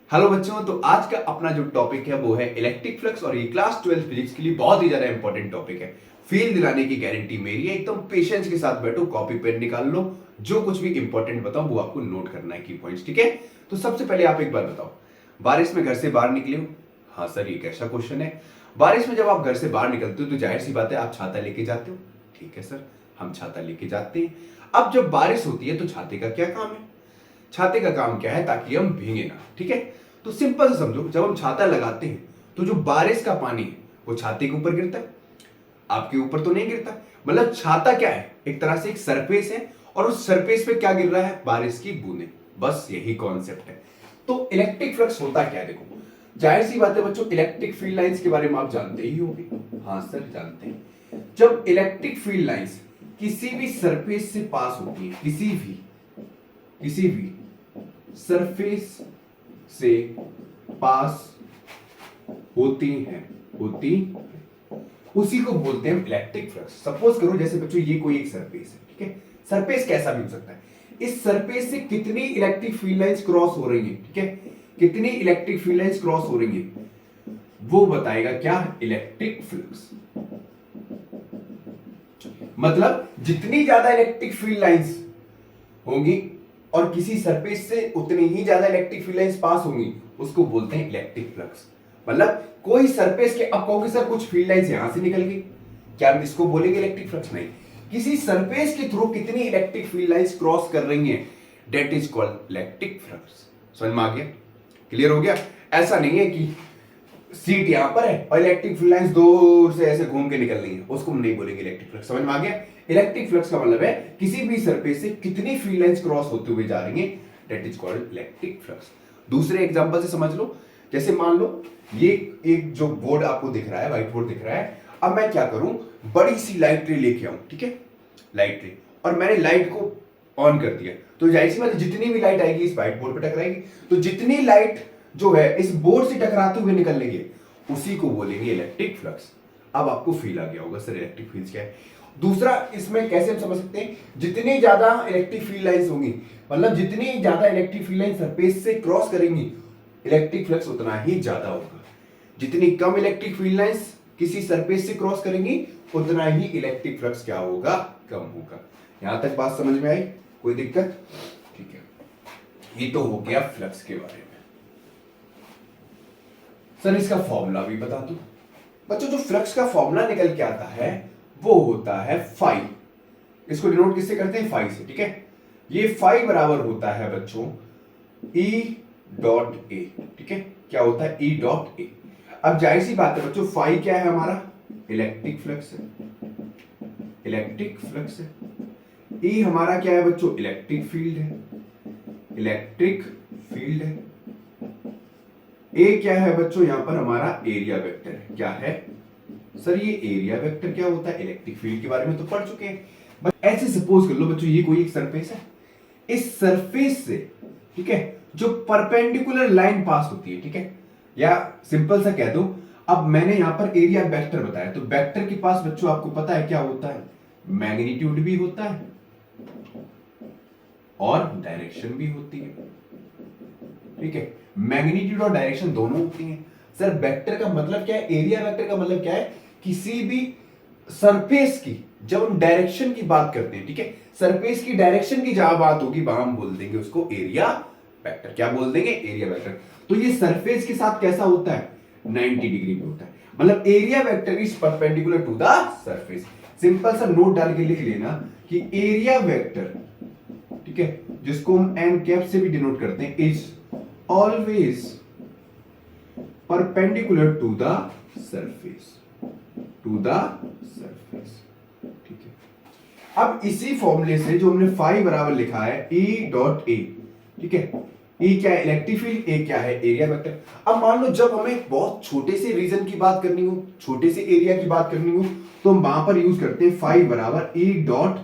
Hello बच्चों, तो आज का अपना जो टॉपिक है वो है इलेक्ट्रिक फ्लक्स और ये क्लास 12 फिजिक्स के लिए बहुत ही ज्यादा इंपॉर्टेंट टॉपिक है। फील दिलाने की गारंटी मेरी है। एकदम पेशेंस के साथ बैठो, कॉपी पेन निकाल लो, जो कुछ भी इंपॉर्टेंट बताऊं वो आपको नोट करना है, की पॉइंट्स। ठीक है, तो सबसे पहले आप एक बार बताओ, बारिश में घर से बाहर निकले हो? हाँ सर, ये कैसा क्वेश्चन है? बारिश में जब आप घर से बाहर निकलते हो तो जाहिर सी बात है आप छाता लेके जाते हो। ठीक है सर, हम छाता लेके जाते हैं। अब जब बारिश होती है तो छाते का क्या काम है? छाते का काम क्या है? ताकि हम भीगे ना। ठीक है, तो सिंपल से समझो, जब हम छाता लगाते हैं तो जो बारिश का पानी है वो छाते के ऊपर गिरता है, आपके ऊपर तो नहीं गिरता। मतलब छाता क्या है? एक तरह से एक सरफेस है और उस सरफेस पे क्या गिर रहा है? बारिश की बूंदें। बस यही कॉन्सेप्ट है। तो इलेक्ट्रिक फ्लक्स होता क्या है? देखो, जाहिर सी बात है बच्चों, इलेक्ट्रिक फील्ड लाइंस के बारे में आप जानते ही होंगे। हाँ सर, जानते हैं। जब इलेक्ट्रिक फील्ड लाइंस किसी भी सरफेस से पास होती है, किसी भी सरफेस से पास होती उसी को बोलते हैं इलेक्ट्रिक फ्लक्स। सपोज करो जैसे बच्चों ये कोई एक सरफेस है। ठीक है, सरफेस कैसा भी हो सकता है। इस सरफेस से कितनी इलेक्ट्रिक फील्ड लाइंस क्रॉस हो रही है? ठीक है, कितनी इलेक्ट्रिक फील्ड लाइंस क्रॉस हो रही है वो बताएगा क्या? Electric flux. मतलब जितनी ज्यादा इलेक्ट्रिक फील्ड लाइंस होंगी और किसी सरफेस से उतनी ही ज्यादा इलेक्ट्रिक फील्ड लाइंस पास होंगी, उसको बोलते हैं इलेक्ट्रिक फ्लक्स। मतलब कोई सरफेस के, अब कहोगे सर कुछ फील्ड लाइंस यहां से निकल गई, क्या हम इसको बोलेंगे इलेक्ट्रिक फ्लक्स? नहीं, किसी सरफेस के थ्रू कितनी इलेक्ट्रिक फील्ड लाइंस क्रॉस कर रही हैं, that is called electric flux. समझ में आ गया? क्लियर हो गया? ऐसा नहीं है कि सीट यहां पर है और इलेक्ट्रिक फील्ड लाइंस दूर से ऐसे घूम के निकल रही है, उसको हम नहीं बोलेंगे इलेक्ट्रिक फ्लक्स। समझ में आ गया? इलेक्ट्रिक फ्लक्स का मतलब है किसी भी सरफेस से कितनी फील्ड लाइंस क्रॉस होते हुए जा रही है, that is called electric flux. दूसरे एग्जांपल से समझ लो, जैसे मान लो ये एक जो बोर्ड आपको दिख रहा है, व्हाइट बोर्ड दिख रहा है। अब मैं क्या करूं, बड़ी सी लाइट रे लेके आऊं। ठीक है, लाइट रे, और मैंने लाइट को ऑन कर दिया तो जाहिर सी बात है जितनी भी लाइट आएगी इस व्हाइट बोर्ड पे टकराएगी। तो जितनी लाइट जो है इस बोर्ड से टकराते हुए निकल लेगी, उसी को बोलेंगे इलेक्ट्रिक फ्लक्स। अब आपको फील आ गया होगा सर इलेक्ट्रिक फील्ड क्या है। दूसरा, इसमें कैसे हम समझ सकते हैं, जितनी ज्यादा इलेक्ट्रिक फील्ड लाइंस होंगी, मतलब जितनी ज्यादा इलेक्ट्रिक फील्ड लाइन सरफेस से क्रॉस करेंगी, इलेक्ट्रिक फ्लक्स उतना ही ज्यादा होगा। जितनी कम इलेक्ट्रिक फील्ड लाइंस किसी सरफेस से क्रॉस करेंगी, उतना ही इलेक्ट्रिक फ्लक्स क्या होगा? कम होगा। यहां तक बात समझ में आई? कोई दिक्कत? ठीक है, ये तो हो गया फ्लक्स के बारे में। सर इसका फॉर्मूला भी बता दो। बच्चों जो फ्लक्स का फॉर्मूला निकल के आता है वो होता है फाई। इसको डिनोट किससे करते हैं? फाई से। ठीक है, ये फाई बराबर होता है बच्चों E डॉट ए। ठीक है, क्या होता है? E dot A. अब जाहिर सी बात है बच्चों, फाई क्या है हमारा? इलेक्ट्रिक फ्लक्स है, इलेक्ट्रिक फ्लक्स है। E हमारा क्या है बच्चों? इलेक्ट्रिक फील्ड है, इलेक्ट्रिक फील्ड है। ए क्या है बच्चों? यहां पर हमारा एरिया वेक्टर है। क्या है सर? ये एरिया वेक्टर क्या होता है? इलेक्ट्रिक फील्ड के बारे में तो पढ़ चुके हैं। बस ऐसे सपोज कर लो बच्चों, ये कोई एक सरफेस है, इस सरफेस से, ठीक है, जो परपेंडिकुलर लाइन पास होती है, ठीक है, या सिंपल सा कह दो, अब मैंने यहां पर एरिया वेक्टर बताया, तो वेक्टर के पास बच्चों आपको पता है क्या होता है? मैग्नीट्यूड भी होता है और डायरेक्शन भी होती है। ठीक है, मैग्नीट्यूड और डायरेक्शन दोनों होती हैं। सर वेक्टर का मतलब क्या है? एरिया वेक्टर का मतलब क्या है? किसी भी सरफेस की जब हम डायरेक्शन की बात करते हैं, ठीक है, सरफेस की डायरेक्शन की जहां बात होगी वहां हम बोल देंगे उसको एरिया वेक्टर। क्या बोल देंगे? Area vector. तो ये सरफेस के साथ कैसा होता है? 90 डिग्री में होता है। मतलब area vector is perpendicular to the surface. Simple सा नोट डाल के लिख लेना कि एरिया वेक्टर, ठीक है, जिसको हम एन कैप से भी डिनोट करते हैं, is always perpendicular to the surface, to the surface. ठीक है, अब इसी फॉर्मूले से जो हमने फाई बराबर लिखा है E डॉट ए, ठीक है, E क्या है? इलेक्ट्रिक फील्ड, ए क्या है? Area vector. अब मान लो जब हमें बहुत छोटे से रीजन की बात करनी हो, छोटे से एरिया की बात करनी हो, तो हम वहां पर यूज करते हैं फाई बराबर E डॉट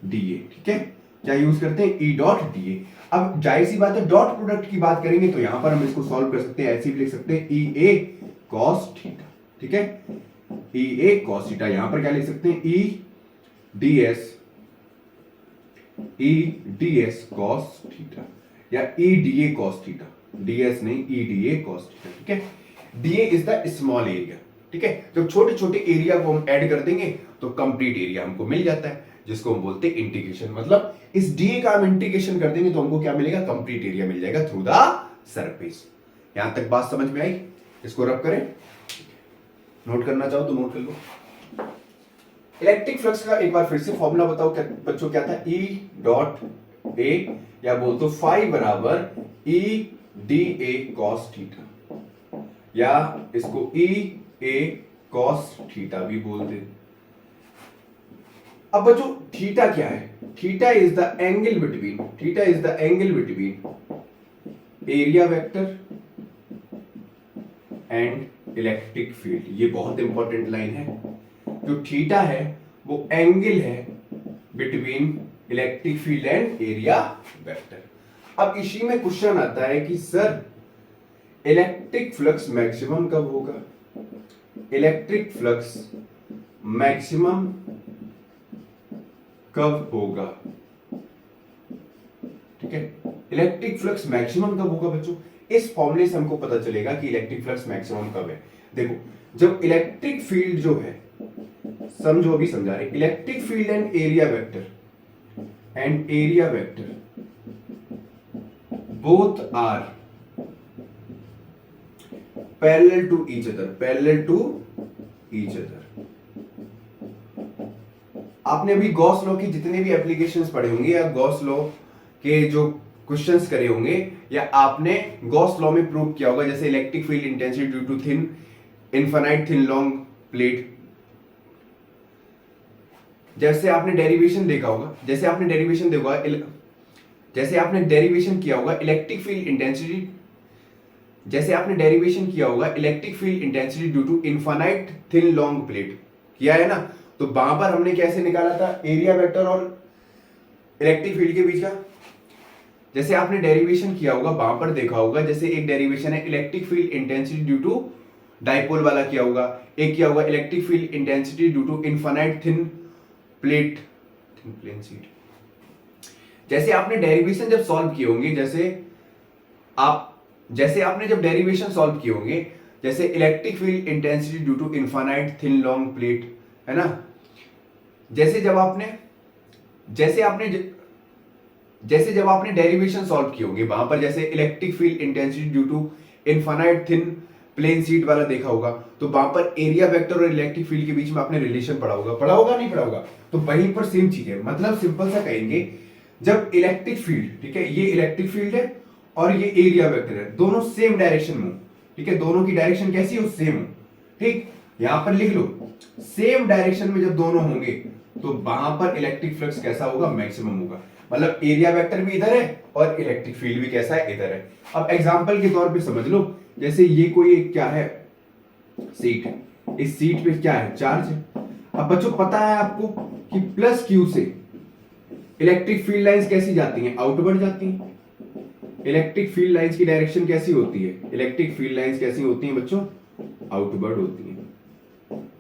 डी ए। ठीक है, क्या यूज करते हैं? E dot D A. अब जाहिर सी बात है डॉट प्रोडक्ट की बात करेंगे तो यहां पर हम इसको सॉल्व कर सकते हैं, ऐसे भी लिख सकते हैं ई ए कॉस थीटा। ठीक है, ई ए कॉस थीटा। यहां पर क्या लिख सकते हैं? E D S cos theta या E D A cos theta. ds नहीं, E D A cos theta, ठीक है। DA is the small area, ठीक है। जब छोटे छोटे एरिया को हम ऐड कर देंगे तो कंप्लीट एरिया हमको मिल जाता है, जिसको हम बोलते हैं इंटीग्रेशन। मतलब इस डीए का हम इंटीग्रेशन कर देंगे तो हमको क्या मिलेगा, कंप्लीट एरिया मिल जाएगा थ्रू द सरफेस। यहां तक बात समझ में आई? इसको रब करें, नोट करना चाहो तो नोट कर लो। इलेक्ट्रिक फ्लक्स का एक बार फिर से फॉर्मूला बताओ क्या बच्चों, क्या था, E डॉट ए, या बोल तो फाई बराबर E D A cos theta, या इसको E ए कॉस थीटा भी बोल दे। अब बच्चों थीटा क्या है, theta is the angle between, theta is the angle between area vector and electric field. ये बहुत इंपॉर्टेंट लाइन है। जो थीटा है वो एंगल है between electric field and area vector. अब इसी में क्वेश्चन आता है कि सर इलेक्ट्रिक फ्लक्स मैक्सिमम कब होगा, इलेक्ट्रिक फ्लक्स मैक्सिमम कब होगा, ठीक है। इलेक्ट्रिक फ्लक्स मैक्सिमम कब होगा बच्चों, इस फॉर्मूले से हमको पता चलेगा कि इलेक्ट्रिक फ्लक्स मैक्सिमम कब है। देखो जब इलेक्ट्रिक फील्ड जो है, समझो अभी समझा रहे, electric field and area vector both are parallel to each other. आपने अभी गॉस लॉ की जितने भी एप्लीकेशंस पढ़े होंगे या गॉस लॉ के जो क्वेश्चंस करे होंगे, या आपने गॉस लॉ में प्रूव किया होगा, जैसे electric field intensity due to thin infinite thin long plate, जैसे आपने डेरिवेशन देखा होगा, जैसे आपने डेरिवेशन किया होगा इलेक्ट्रिक फील्ड इंटेंसिटी, जैसे आपने डेरिवेशन किया होगा electric field intensity due to infinite thin long plate, किया है ना। तो वहां पर हमने कैसे निकाला था एरिया वेक्टर और इलेक्ट्रिक फील्ड के बीच का, जैसे आपने डेरिवेशन किया होगा वहां पर देखा होगा, जैसे एक डेरिवेशन है electric field intensity due to dipole वाला किया होगा, एक किया होगा electric field intensity due to infinite thin plane sheet. जैसे आपने डेरिवेशन जब सॉल्व किए होंगे, जैसे आपने जब डेरिवेशन सॉल्व किए होंगे, जैसे electric field intensity due to infinite thin long plate, है ना। जैसे जब आपने डेरिवेशन सॉल्व किए होंगे वहां पर, जैसे electric field intensity due to infinite thin plane sheet वाला देखा होगा, तो वहां पर एरिया वेक्टर और इलेक्ट्रिक फील्ड के बीच में आपने रिलेशन पढ़ा होगा नहीं पढ़ा होगा, तो वहीं पर सेम चीज है। मतलब सिंपल सा कहेंगे, जब इलेक्ट्रिक फील्ड, ठीक है, ये इलेक्ट्रिक फील्ड है और ये एरिया वेक्टर है, दोनों सेम डायरेक्शन में, ठीक है, दोनों की डायरेक्शन कैसी हो, सेम हो, ठीक। यहां पर लिख लो सेम डायरेक्शन में जब दोनों होंगे तो वहां पर इलेक्ट्रिक फ्लक्स कैसा होगा, मैक्सिमम होगा। मतलब एरिया वेक्टर भी इधर है और इलेक्ट्रिक फील्ड भी कैसा है, इधर है। अब एग्जांपल के तौर पे समझ लो, जैसे ये कोई क्या है, सीट है, इस सीट पे क्या है, चार्ज है। अब बच्चों पता है आपको कि प्लस क्यू से इलेक्ट्रिक फील्ड लाइंस कैसी जाती हैं, आउटवर्ड जाती हैं। इलेक्ट्रिक फील्ड लाइंस की डायरेक्शन कैसी होती है, इलेक्ट्रिक फील्ड लाइंस कैसी होती हैं बच्चों, आउटवर्ड होती हैं।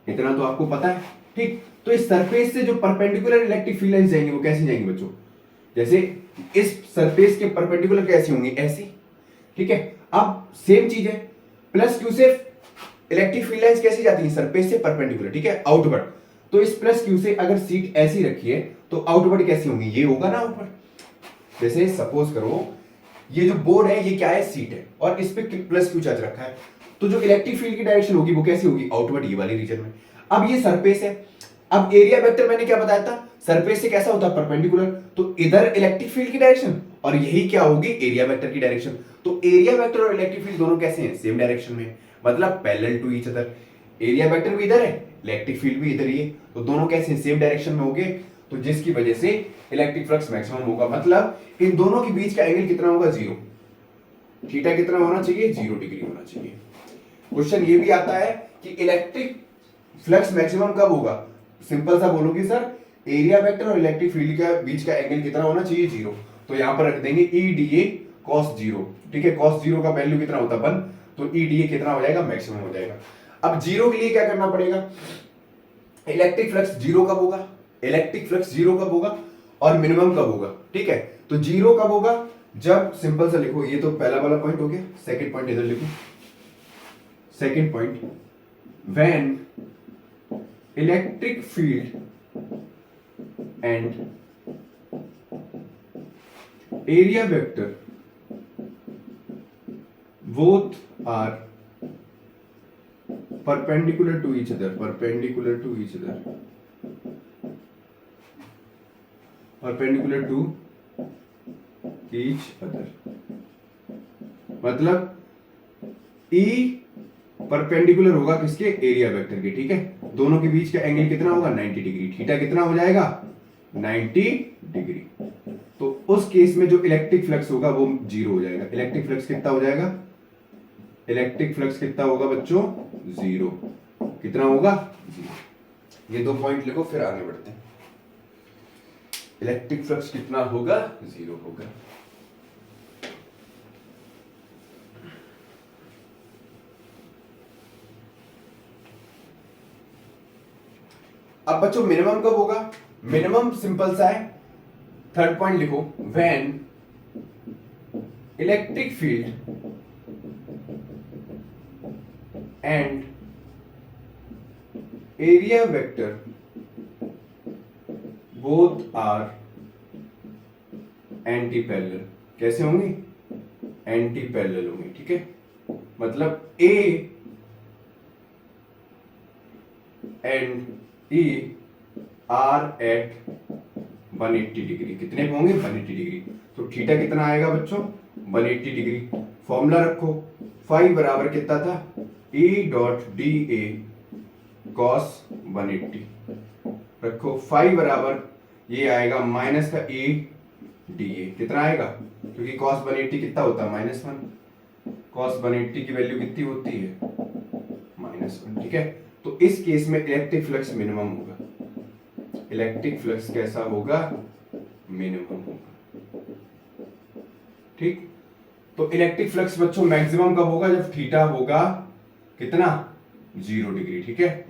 इतना तो आपको पता है, ठीक। तो इस सरफेस से जो परपेंडिकुलर इलेक्ट्रिक फील्ड लाइंस जाएंगी वो कैसी जाएंगी बच्चों, जैसे इस सरफेस के परपेंडिकुलर कैसी होंगी, ऐसी, ठीक है। अब सेम चीज है, प्लस क्यू से इलेक्ट्रिक फील्ड लाइंस कैसी जाती हैं, सरफेस से परपेंडिकुलर, ठीक है, आउटवर्ड। तो इस प्लस क्यू से अगर सीट ऐसी रखी है तो आउटवर्ड कैसी होंगी, ये होगा ना आउटवर्ड। जैसे सपोज करो ये जो बोर्ड है ये क्या है, सीट है, और इस पे प्लस क्यू चार्ज रखा है, तो जो इलेक्ट्रिक फील्ड की डायरेक्शन होगी वो कैसी होगी, आउटवर्ड, ये वाली रीजन में। अब ये सरफेस है, अब एरिया वेक्टर मैंने क्या बताया था, सरफेस से कैसा होता है, परपेंडिकुलर, तो इधर इलेक्ट्रिक फील्ड की डायरेक्शन और यही क्या होगी, एरिया वेक्टर की डायरेक्शन। तो एरिया वेक्टर और इलेक्ट्रिक फील्ड दोनों कैसे हैं, सेम डायरेक्शन में, मतलब parallel to each other. Area vector भी इधर है, इलेक्ट्रिक फील्ड भी इधर ही है, तो दोनों कैसे सेम डायरेक्शन में होंगे, तो जिसकी वजह से इलेक्ट्रिक फ्लक्स मैक्सिमम होगा। मतलब इन दोनों के बीच का एंगल कितना होगा, 0। थीटा कितना होना चाहिए, 0 डिग्री होना चाहिए। क्वेश्चन ये भी आता है कि इलेक्ट्रिक फ्लक्स मैक्सिमम कब होगा, सिंपल सा बोलोगे सर एरिया वेक्टर और इलेक्ट्रिक फील्ड के बीच का एंगल कितना होना चाहिए, 0। तो यहां पर रख देंगे ई डी ए कॉस 0, ठीक है। कॉस 0 का वैल्यू कितना होता है 1, तो ई डी ए कितना हो जाएगा, मैक्सिमम हो जाएगा। अब 0 के लिए क्या करना पड़ेगा, इलेक्ट्रिक फ्लक्स 0 कब होगा, इलेक्ट्रिक फ्लक्स 0 कब होगा और मिनिमम कब होगा, ठीक है। तो 0 कब होगा, जब सिंपल सा लिखो, ये तो पहला वाला पॉइंट हो गया, सेकंड पॉइंट इधर लिखो। Second point, when electric field and area vector both are perpendicular to each other, perpendicular to each other, perpendicular to each other, मतलब E परपेंडिकुलर होगा किसके, एरिया वेक्टर के, ठीक है। दोनों के बीच का एंगल कितना होगा, 90 डिग्री, थीटा कितना हो जाएगा, 90 डिग्री। तो उस केस में जो इलेक्ट्रिक फ्लक्स होगा वो जीरो हो जाएगा। इलेक्ट्रिक फ्लक्स कितना हो जाएगा, इलेक्ट्रिक फ्लक्स कितना होगा बच्चों, जीरो। कितना होगा, जीरो। ये दो पॉइंट लिखो, फिर आगे बढ़ते हैं। इलेक्ट्रिक फ्लक्स कितना होगा, जीरो होगा। अब बच्चों मिनिमम कब होगा, मिनिमम सिंपल सा है, थर्ड पॉइंट लिखो, when electric field and area vector both are anti parallel. कैसे होंगे, एंटी पैरेलल होंगे, ठीक है। मतलब A and E are at 180 degree. कितने पे होंगे, 180 डिग्री। तो थीटा कितना आएगा बच्चों, 180 डिग्री। फॉर्मूला रखो, फाई बराबर कितना था, E dot D A cos 180 रखो। फाई बराबर ये आएगा माइनस का ए डी ए, कितना आएगा, क्योंकि कॉस 180 कितना होता है, -1। कॉस 180 की वैल्यू कितनी होती है, -1, ठीक है। तो इस केस में इलेक्ट्रिक फ्लक्स मिनिमम होगा। इलेक्ट्रिक फ्लक्स कैसा होगा, मिनिमम होगा, ठीक। तो इलेक्ट्रिक फ्लक्स बच्चों मैक्सिमम कब होगा, जब थीटा होगा कितना, 0 डिग्री, ठीक है।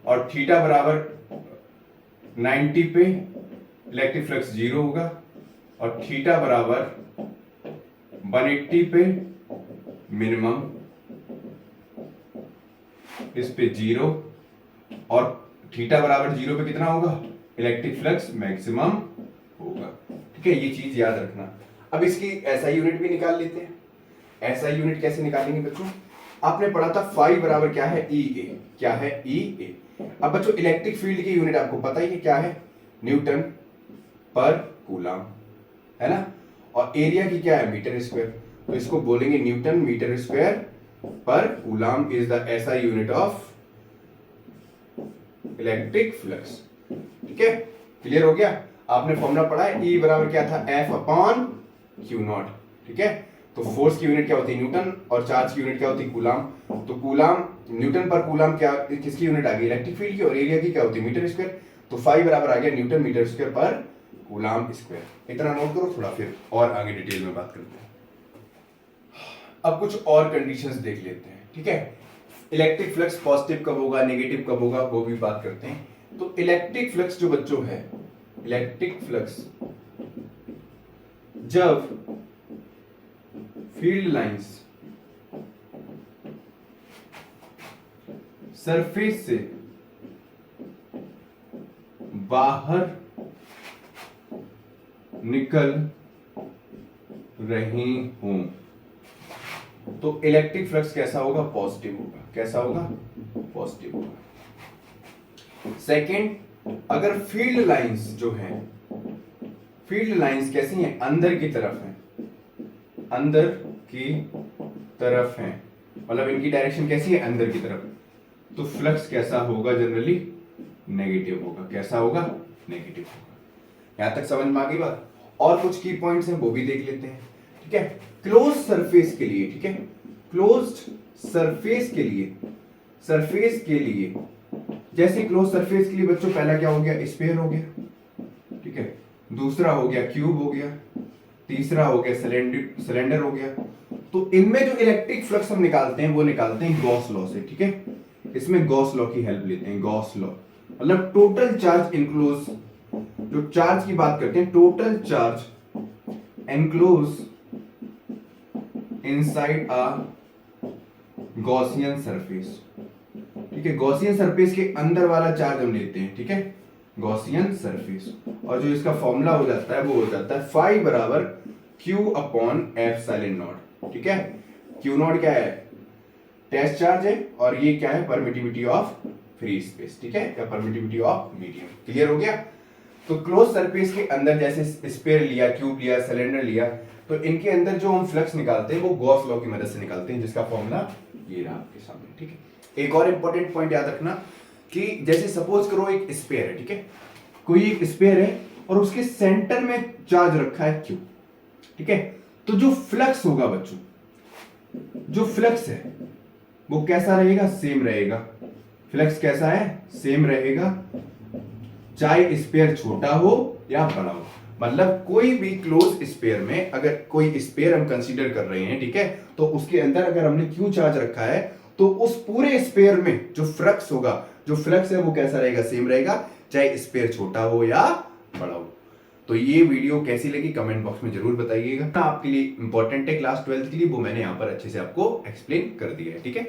और थीटा बराबर 90 पे इलेक्ट्रिक फ्लक्स 0 होगा, और थीटा बराबर 180 पे मिनिमम, इस पे 0, और थीटा बराबर 0 पे कितना होगा, इलेक्ट्रिक फ्लक्स मैक्सिमम होगा, ठीक है। ये चीज याद रखना। अब इसकी एसआई यूनिट भी निकाल लेते हैं। एसआई यूनिट कैसे निकालेंगे बच्चों, आपने पढ़ा था फाई बराबर क्या है, ई ए। क्या है, ई ए। अब बच्चों इलेक्ट्रिक फील्ड की यूनिट आपको पता ही है क्या है, न्यूटन पर कूलम, है ना। और एरिया की क्या है, मीटर स्क्वायर। तो इसको बोलेंगे न्यूटन मीटर स्क्वायर पर coulomb is the SI unit of electric flux, ठीक है। क्लियर हो गया। आपने फॉर्मूला पढ़ा है, ई बराबर क्या था, एफ अपॉन क्यू नॉट, ठीक है। तो फोर्स की यूनिट क्या होती है, न्यूटन, और चार्ज की यूनिट क्या होती है, कूलम। तो कूलम, न्यूटन पर कूलम क्या, किसकी यूनिट आ गई, इलेक्ट्रिक फील्ड की, और एरिया की क्या होती है, मीटर स्क्वायर। तो फाई बराबर आ गया न्यूटन मीटर स्क्वायर पर कूलम स्क्वायर। इतना नोट करो, थोड़ा फिर और आगे डिटेल में बात करते हैं। अब कुछ और कंडीशंस देख लेते हैं, ठीक है। इलेक्ट्रिक फ्लक्स पॉजिटिव कब होगा, नेगेटिव कब होगा, वो भी बात करते हैं। तो इलेक्ट्रिक फ्लक्स जो बच्चों है, इलेक्ट्रिक फ्लक्स जब फील्ड लाइंस सरफेस से बाहर निकल रही हूं, तो इलेक्ट्रिक फ्लक्स कैसा होगा, पॉजिटिव होगा। कैसा होगा, पॉजिटिव होगा। सेकंड, अगर फील्ड लाइंस जो है, फील्ड लाइंस कैसी हैं, अंदर की तरफ हैं, अंदर की तरफ हैं, मतलब इनकी डायरेक्शन कैसी है, अंदर की तरफ, तो फ्लक्स कैसा होगा, जनरली नेगेटिव होगा। कैसा होगा, नेगेटिव होगा। यहां तक समझ में आ गई बात। और कुछ की पॉइंट्स हैं वो भी देख लेते हैं, ठीक है। क्लोज सरफेस के लिए, ठीक है, क्लोज्ड सरफेस के लिए, सरफेस के लिए, जैसे क्लोज सरफेस के लिए बच्चों पहला क्या हो गया, स्फीयर हो गया, ठीक है। दूसरा हो गया क्यूब हो गया, तीसरा हो गया सिलेंडर हो गया। तो इनमें जो इलेक्ट्रिक फ्लक्स हम निकालते हैं वो निकालते हैं गॉस लॉ से, ठीक है। इसमें गॉस लॉ की हेल्प लेते हैं। गॉस लॉ मतलब टोटल चार्ज इनक्लोज, जो चार्ज की बात करते हैं, total charge enclosed inside a Gaussian surface. ठीक है, गॉसियन सरफेस के अंदर वाला चार्ज हम लेते हैं, ठीक है, गॉसियन सरफेस। और जो इसका फॉर्मूला हो जाता है वो हो जाता है फाई बराबर क्यू अपॉन एप्सिलॉन नॉट। ठीक है, क्यू नॉट क्या है, टेस्ट चार्ज है, और ये क्या है, परमिटिविटी ऑफ फ्री स्पेस। ठीक है, या परमिटिविटी ऑफ मीडियम। क्लियर हो गया। तो क्लोज सरफेस के अंदर जैसे स्फीयर लिया, क्यूब लिया, सिलेंडर लिया, तो इनके अंदर जो हम फ्लक्स निकालते हैं वो गॉस लॉ की मदद से निकालते हैं, जिसका फॉर्मूला ये रहा आपके सामने। ठीक है, एक और इंपॉर्टेंट पॉइंट याद रखना कि जैसे सपोज करो एक स्फीयर है, ठीक है, कोई एक स्फीयर है और उसके सेंटर में चार्ज रखा है क्यू। ठीक है, तो जो फ्लक्स होगा बच्चों, जो फ्लक्स है वो कैसा रहेगा, सेम रहेगा। फ्लक्स कैसा है, सेम रहेगा, चाहे स्फीयर छोटा हो या बड़ा हो। मतलब कोई भी क्लोज स्फीयर में अगर कोई स्फीयर हम कंसीडर कर रहे हैं, ठीक है, तो उसके अंदर अगर हमने क्यू चार्ज रखा है तो उस पूरे स्फीयर में जो फ्लक्स होगा, जो फ्लक्स है वो कैसा रहेगा, सेम रहेगा, चाहे स्फीयर छोटा हो या बड़ा हो। तो ये वीडियो कैसी लगी कमेंट बॉक्स में जरूर बताइएगा। आपके लिए इंपॉर्टेंट है क्लास 12th के लिए, वो मैंने यहां पर अच्छे से आपको एक्सप्लेन कर दिया है। ठीक है।